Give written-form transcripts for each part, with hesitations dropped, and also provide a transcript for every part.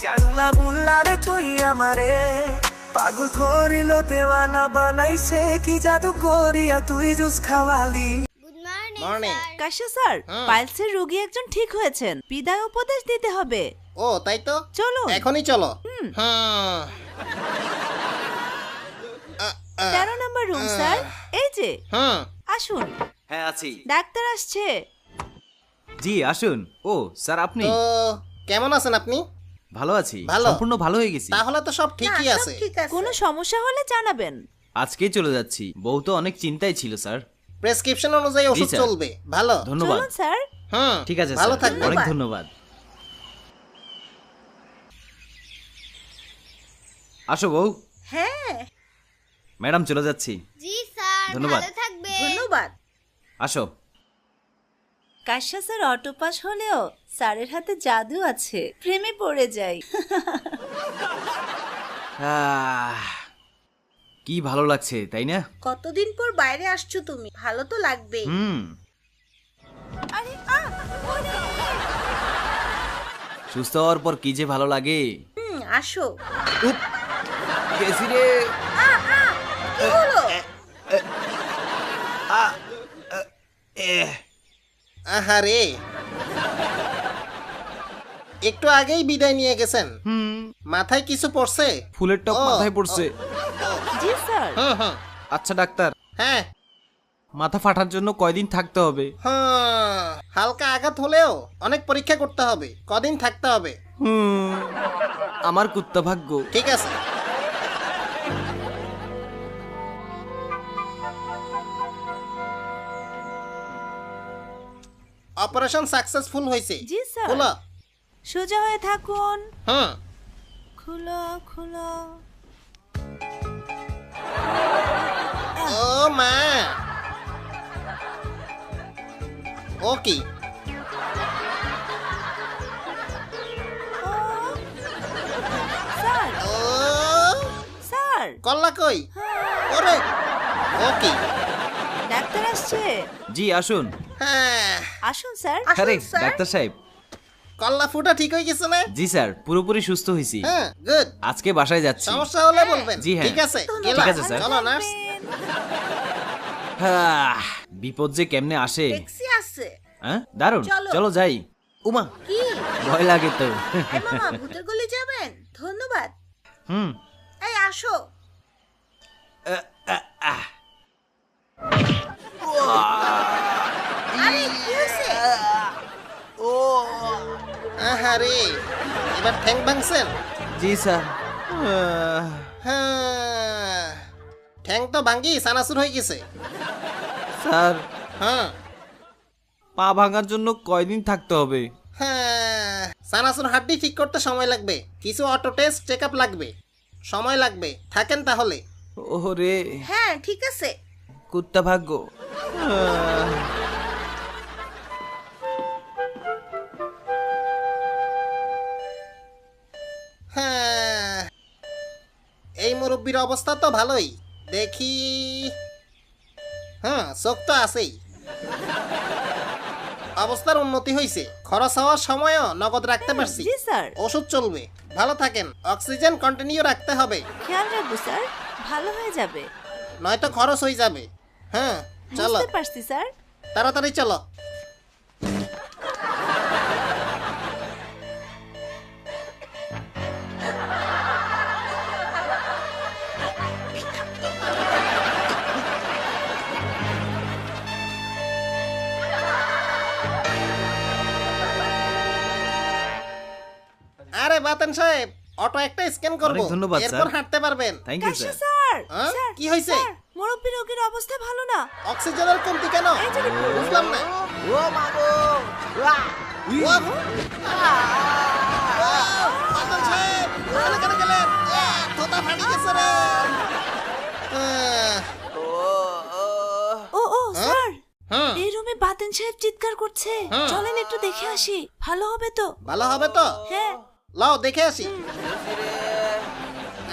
জানলা বুল্লারে তুই আমারে পাগল করিল দেওয়ানা বানাইছে কি জাদু করিয়া তুই জুস খাওয়ালি। মর্নিং কাশ্যা স্যার, পাইলসের রোগী একজন ঠিক হয়েছেন, বিদায় উপদেশ দিতে হবে। ও তাই তো, চলো এখনই চলো। 13 নম্বর রুম স্যার, এই যে আসুন। হ্যাঁ আছি। ডাক্তার আসছে। জি আসুন। ও স্যার আপনি? তো কেমন আছেন আপনি? ভালো আছি, ভালো? সম্পূর্ণ ভালো হয়ে গেছি। তাহলে তো সব ঠিকই আছে। কোনো সমস্যা হলে জানাবেন। আজকেই চলে যাচ্ছি। বউ তো অনেক চিন্তায় ছিল স্যার। প্রেসক্রিপশন অনুযায়ী ওষুধ স্যার। চলবে। ভালো, ধন্যবাদ। চলুন স্যার। ঠিক আছে ভালো স্যার, থাকবেন। অনেক ধন্যবাদ। আসো বউ। হ্যাঁ ম্যাডাম চলে যাচ্ছি। জি স্যার, ধন্যবাদ। ভালো থাকবেন। ধন্যবাদ। আসো। কাশ্যা স্যার অটো পাস হলেও স্যারের হাতে জাদু আছে, প্রেমে পড়ে যাই। কি ভালো লাগছে তাই না? কতদিন পর বাইরে আসছো তুমি, ভালো তো লাগবেই। আরে সুস্থ হওয়ার পর কি যে ভালো লাগে। আসো। গেছি রে। কি হলো? আহারে, একটু আগেই বিদায় নিয়ে গেছেন। মাথায় কিছু পড়ছে? ফুলের টপ ও, মাথায় পড়ছে। জি স্যার। আচ্ছা ডাক্তার, হ্যাঁ মাথা ফাটার জন্য কয়দিন থাকতে হবে? হালকা আঘাত হলেও অনেক পরীক্ষা করতে হবে, কদিন থাকতে হবে। আমার কুত্তা ভাগ্য। ঠিক আছে। অপারেশন সাকসেসফুল হয়েছে। জি স্যার। খোলো। সোজা হয়ে থাকুন। হুম। খুলো খুলো। ও মা, ও কি? স্যার ও স্যার, কল্লা কই? ওরে, ও কি? ডাক্তার আসছে। জি আসুন। হ্যাঁ, আসুন স্যার। আরে ডাক্তার সাহেব। কল্লা ফুটা ঠিক হয়ে গেছে না? জি স্যার, পুরোপুরি সুস্থ হয়েছি। হ্যাঁ, গুড। আজকে বাসায় যাচ্ছি। সমস্যা হলে বলবেন। জি হ্যাঁ। ঠিক আছে, ঠিক গেলাম। আছে, স্যার। চলো নার্স। বিপদ যে কেমনে আসে। ট্যাক্সি আছে। হ্যাঁ দারুন, চলো। চলো যাই। উমা, কি? ভয় লাগে তো। এই মামা, ভূতের গলি যাবেন? ধন্যবাদ। হুম। এই আসো। আরে কি হয়েছে? আহারে, এবার ঠ্যাং ভাঙছেন? জি স্যার। হ্যাঁ, ঠ্যাং তো ভাঙ্গি সানাসুর হয়ে গেছে। স্যার, হ্যাঁ পা ভাঙার জন্য কয়দিন থাকতে হবে? হ্যাঁ, সানাসুর হাড্ডি ঠিক করতে সময় লাগবে, কিছু অটো টেস্ট চেক আপ লাগবে, সময় লাগবে। থাকেন তাহলে। ওরে হ্যাঁ ঠিক আছে। কুত্তা ভাগ্য। হ্যাঁ, এই মুরব্বীর অবস্থা তো ভালোই দেখি। হ্যাঁ, চোখ তো আছেই। অবস্থার উন্নতি হয়েছে, খরচ হওয়ার সময়ও নগদ রাখতে পারছি। জি স্যার। ওষুধ চলবে। ভালো থাকেন। অক্সিজেন কন্টিনিউ রাখতে হবে, খেয়াল রাখবো স্যার, ভালো হয়ে যাবে। নয়তো খরচ হয়ে যাবে। হ্যাঁ চলো, বুঝতে পারছি স্যার। তাড়াতাড়ি চলো। আরে বাতেন সাহেব, অটো একটা স্ক্যান করব, অনেক ধন্যবাদ, স্যার। এরপর হাঁটতে পারবেন। থ্যাংক ইউ কাশ্যা স্যার। স্যার। হ্যাঁ? স্যার, কি হয়েছে? স্যার, মুরব্বী রোগীর অবস্থা ভালো না। অক্সিজেনের কমতি কেন? এই যে report। বুঝলাম না। ও, বাতেন সাহেব, ওখানে কেন গেলেন? থোতা ফাটি গেছে রে। ও স্যার, হুম, এই রুমে বাতেন সাহেব চিৎকার করছে। চলেন একটু দেখে আসি, ভালো হবে তো? ভালো হবে তো? হ্যাঁ। লাও দেখে আসি।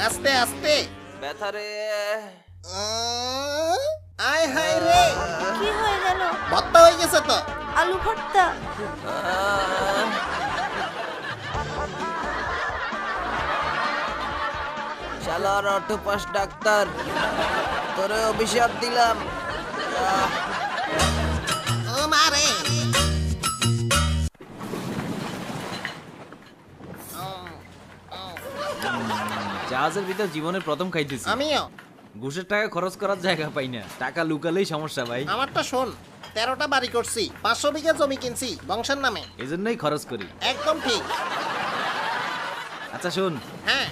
আস্তে আস্তে। ব্যথা রে। আয় হায় রে, কি হয়ে গেল? ভর্তা হয়ে গেছে তো। আলু ভর্তা। শালার অটোপাস ডাক্তার, তোরে অভিশাপ দিলাম। ও মারে জাহাজের ভিতর জীবনের প্রথম খাইতেছি। আমিও। ঘুষের টাকা খরচ করার জায়গা পাই না, টাকা লুকালেই সমস্যা ভাই। আমারটা শোন, 13টা বাড়ি করছি, 500 বিঘা জমি কিনছি বংশের নামে। এজন্যই খরচ করি। একদম ঠিক। আচ্ছা শোন, হ্যাঁ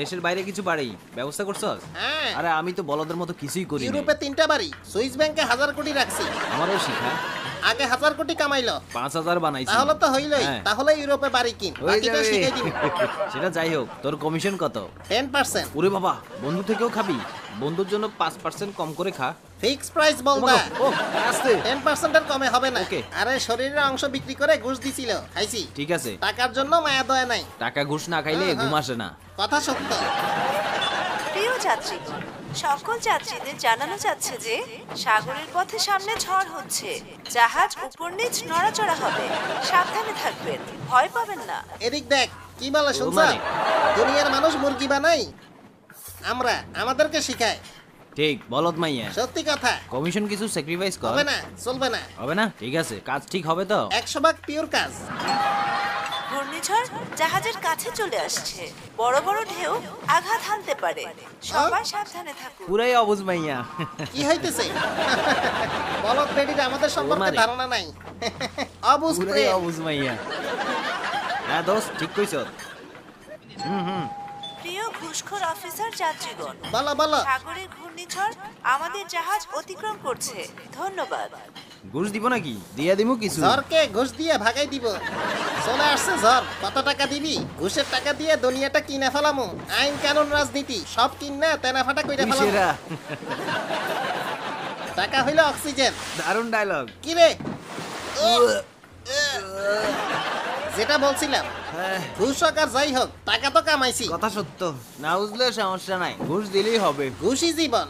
দেশের বাইরে কিছু বাড়ি ব্যবস্থা করছস? হ্যাঁ, আরে আমি তো বলদের মতো কিছুই করি না। ইউরোপে 3টা বাড়ি, সুইস ব্যাংকে 1000 কোটি রাখছি। আমারও শিখা। আগে 1000 কোটি কামাইলো, 5000 বানাইছি। তাহলে তো হইলই। হ্যাঁ। তাহলে ইউরোপে বাড়ি কিন, হয়ে বাকিটা যাবে। শিখাই দিবি। সেটা যাই হোক, তোর কমিশন কত? 10%। ওরে বাবা, বন্ধু থেকেও খাবি? বন্ধুর জন্য 5% কম করে খা। ফিক্স প্রাইস বলদা। ও আস্তে। 10% এর কমে হবে না। ওকে। আরে শরীরের অংশ বিক্রি করে ঘুষ দিছিল, খাইছি। ঠিক আছে, টাকার জন্য মায়া দয়া নাই। টাকা ঘুষ না খাইলে হ্যাঁ, ঘুম আসে না। কথা সত্য। প্রিয় যাত্রীগণ, সকল যাত্রীদের জানানো যাচ্ছে যে সাগরের পথে সামনে ঝড় হচ্ছে, জাহাজ উপর নিচ নড়াচড়া হবে, সাবধানে থাকবেন, ভয় পাবেন না। এদিক দেখ, কি বলে শুনছ? মানে? দুনিয়ার মানুষ মুরগি বানাই, আমরা আমাদেরকে শিখায়। ঠিক বলদ মাইয়া। সত্যি কথা। কমিশন কিছু স্যাক্রিফাইস কর। হবে না, চলবে না। হবে না? ঠিক আছে, কাজ ঠিক হবে তো? 100 ভাগ পিওর কাজ। ঘূর্ণিঝড় জাহাজের কাছে চলে আসছে, বড় বড় ঢেউ আঘাত হানতে পারে, সবাই সাবধানে থাকুন। পুরাই অবুঝ মাইয়া। কি হইতেছে? বলদ বেডির আমাদের সম্পর্কে মানে? ধারণা নাই। অবুঝ পুরাই প্রেম। অবুঝ মাইয়া। হ্যাঁ দোস্ত, ঠিক কইছ। প্রিয় ঘুষখোর অফিসার যাত্রীগণ, বলো বলো। সাগরের ঘূর্ণিঝড় আমাদের জাহাজ অতিক্রম করছে, ধন্যবাদ। ঘুষ দিব নাকি? দিয়া দিমু কিছু। ঝড়কে ঘুষ দিয়ে ভাগাই দিব। চলে আসছে ঝড়, কত টাকা দিবি? ঘুষের টাকা দিয়ে দুনিয়াটা কিনে ফেলামু। আইন কানুন রাজনীতি সব কিনা তেনা ফাটা কইরা ফেলামু। কিসেরা? টাকা হইলো অক্সিজেন। দারুণ ডায়লগ। কি রে? যেটা বলছিলাম, হ্যাঁ, ঘুষ হোক আর যাই হোক, টাকা তো কামাইছি। কথা সত্য। না বুঝলে সমস্যা নাই, ঘুষ দিলেই হবে। ঘুষই জীবন।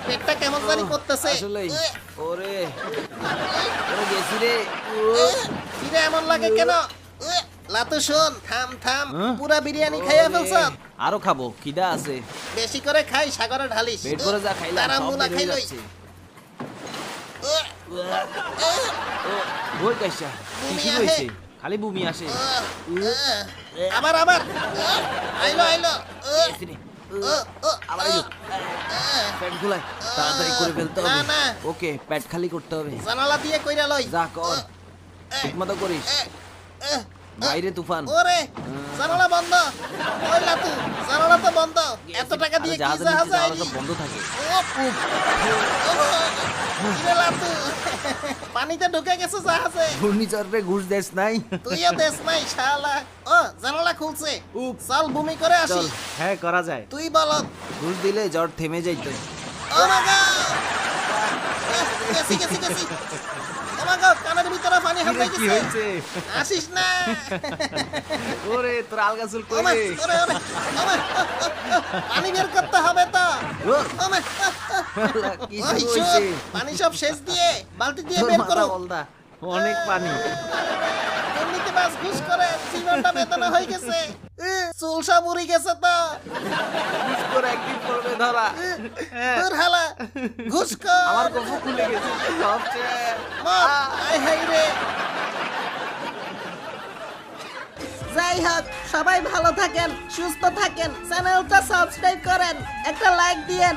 পেটটা কেমন জানি করতেছে। আসলেই। ওরে ওরে গেছি রে। কিরে এমন লাগে কেন? লাতু শোন, থাম থাম, হ্যাঁ? পুরা বিরিয়ানি খাইয়া ফেলছ। আরো খাবো, খিদা আছে। বেশি করে খাই, সাগরে ঢালিস। পেট করে যা খাইলাম তারা সব মুলা বের হয়ে খাইলই। যাচ্ছে। ওই কাইসা, বুমি কিছু আহে। হয়েছে? খালি বুমি আসে। আবার আবার আইলো আইলো। গেছি রে। আবার আইলো। পেট গুলাই তাড়াতাড়ি করে ফেলতে না, হবে। না। ওকে, পেট খালি করতে হবে। জানালা দিয়ে কইরা লই। যা কর, ঠিক মতো করিস। বাইরে তুফান। ওরে জানালা বন্ধ। ওই লাতু, জানালা তো বন্ধ। এত টাকা দিয়ে আরে কি জাহাজের জাহাজ নিচে জানালা আইলি? সব বন্ধ থাকে। কিরে লাতু, পানিতে ঢুকে গেছে জাহাজে। ঘূর্ণিঝড়ে ঘুষ দেশ নাই। তুইও দেশ নাই শালা। ও জানালা খুলছে। উপ। চল ভূমি করে আসি। চল, হ্যাঁ করা যায়। তুই বলত। ঘুষ দিলে জ্বর থেমে যাইতো। ও মা গড! গেছি গেছি গেছি। ও মা গড, কানের ভিতরে পানি কিরে, হামলাই কি গেছে। হয়েছে? আসিস না। ওরে তোর আলগা চুল ও মা, কই রে? ওরে ওরে। ও মা, পানি বের করতে হবে তো। ও, ও মা, কি ওই শুরু সব, হয়েছে? পানি সব শেষ দিয়ে বালতি দিয়ে তোর বের মাথা করো। বলদা, অনেক পানি। এমনিতে বাস ঘুষ করে জীবনটা বেদনা হয়ে গেছে। চুল সব উড়ে গেছে তো। ঘুষ করে একদিন পড়বে ধরা। হ্যাঁ, তোর হালা ঘুষ কর। আমার গল্প খুলে গেছে সব শেষ। মত, আয় হাই রে। যাই হোক, সবাই ভালো থাকেন, সুস্থ থাকেন, চ্যানেলটা সাবস্ক্রাইব করেন, একটা লাইক দিয়েন।